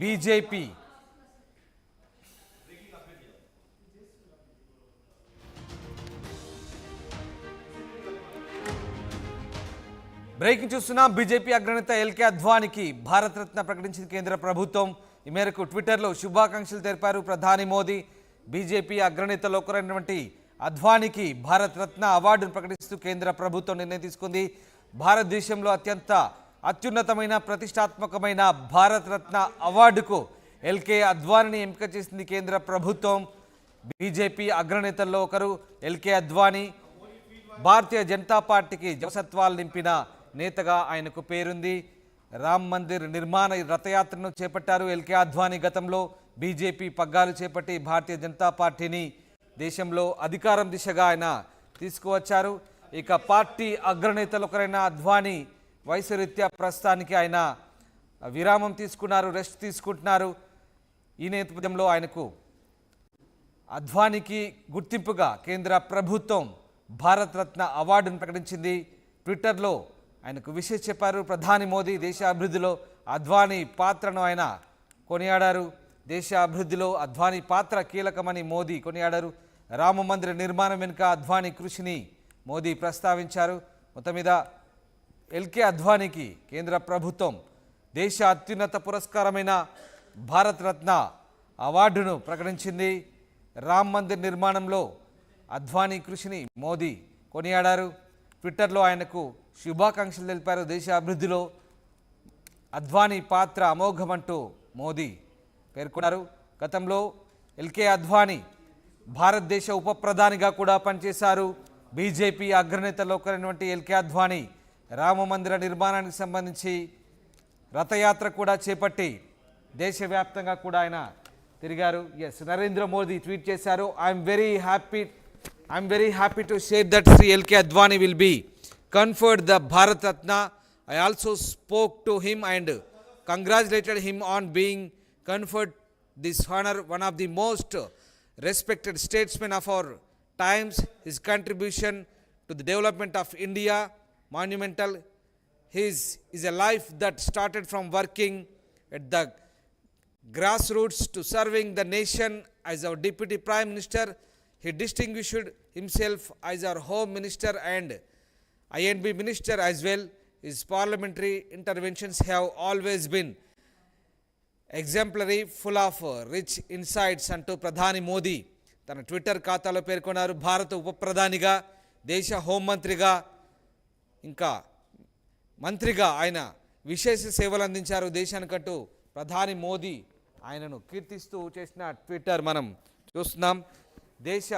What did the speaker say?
BJP breaking చూస్తున్నాం. BJP అగ్రనేత LK అద్వానీకి Bharat Ratna ప్రకటించింది కేంద్ర ప్రభుత్వం. ఈ మేరకు ట్విట్టర్లో శుభాకాంక్షలు తెలిపారు ప్రధాని మోదీ. బీజేపీ అగ్రనేతలో ఒకరైనటువంటి అద్వానీకి భారతరత్న అవార్డును ప్రకటిస్తూ కేంద్ర ప్రభుత్వం నిర్ణయం తీసుకుంది. భారతదేశంలో అత్యున్నతమైన ప్రతిష్టాత్మకమైన భారతరత్న అవార్డుకు ఎల్కే అద్వానీని ఎంపిక చేసింది కేంద్ర ప్రభుత్వం. బీజేపీ అగ్రనేతల్లో ఒకరు ఎల్కే అద్వానీ. భారతీయ జనతా పార్టీకి జవసత్వాలు నింపిన నేతగా ఆయనకు పేరుంది. రామ్ మందిర్ నిర్మాణ రథయాత్రను చేపట్టారు ఎల్కే అద్వానీ. గతంలో బీజేపీ పగ్గాలు చేపట్టి భారతీయ జనతా పార్టీని దేశంలో అధికారం దిశగా ఆయన తీసుకువచ్చారు. ఇక పార్టీ అగ్రనేతలు ఒకరైన అద్వానీ వయసు రీత్యా ప్రస్తుతానికి ఆయన విరామం తీసుకున్నారు, రెస్ట్ తీసుకుంటున్నారు. ఈ నేపథ్యంలో ఆయనకు అద్వానీకి గుర్తింపుగా కేంద్ర ప్రభుత్వం భారతరత్న అవార్డును ప్రకటించింది. ట్విట్టర్లో ఆయనకు విషయం చెప్పారు ప్రధాని మోదీ. దేశ అభివృద్ధిలో అద్వానీ పాత్రను ఆయన కొనియాడారు. దేశ అభివృద్ధిలో అద్వానీ పాత్ర కీలకమని మోదీ కొనియాడారు. రామ మందిర నిర్మాణం వెనుక అద్వానీ కృషిని మోదీ ప్రస్తావించారు. మొత్తం మీద ఎల్కే అద్వానీకి కేంద్ర ప్రభుత్వం దేశ అత్యున్నత పురస్కారమైన భారతరత్న అవార్డును ప్రకటించింది. రామ్ మందిర్ నిర్మాణంలో అద్వానీ కృషిని మోదీ కొనియాడారు. ట్విట్టర్లో ఆయనకు శుభాకాంక్షలు తెలిపారు. దేశ అభివృద్ధిలో అద్వానీ పాత్ర అమోఘమంటూ మోదీ పేర్కొన్నారు. గతంలో ఎల్కే అద్వానీ భారతదేశ ఉప ప్రధానిగా కూడా పనిచేశారు. బీజేపీ అగ్రనేతలో ఒకరైనటువంటి ఎల్కే అద్వానీ రామ మందిర నిర్మాణానికి సంబంధించి రథయాత్ర కూడా చేపట్టి దేశవ్యాప్తంగా కూడా ఆయన తిరిగారు. ఎస్, నరేంద్ర మోదీ ట్వీట్ చేశారు, I am very happy to share that Shri L K Advani will be conferred the Bharat Ratna. I also spoke to him and congratulated him on being conferred this honor. One of the most respected statesmen of our times. His contribution to the development of India monumental. His is a life that started from working at the grassroots to serving the nation as our Deputy Prime Minister. He distinguished himself as our Home Minister and INB Minister as well. His parliamentary interventions have always been exemplary, full of rich insights అంటూ ప్రధాని మోదీ తన Twitter ఖాతాలో పేర్కొన్నారు. భారత ఉప ప్రధానిగా, దేశ హోంమంత్రిగా, ఇంకా మంత్రిగా ఆయన విశేష సేవలు అందించారు దేశానికంటూ ప్రధాని మోదీ ఆయనను కీర్తిస్తూ చేసిన ట్విట్టర్ మనం చూస్తున్నాం. దేశ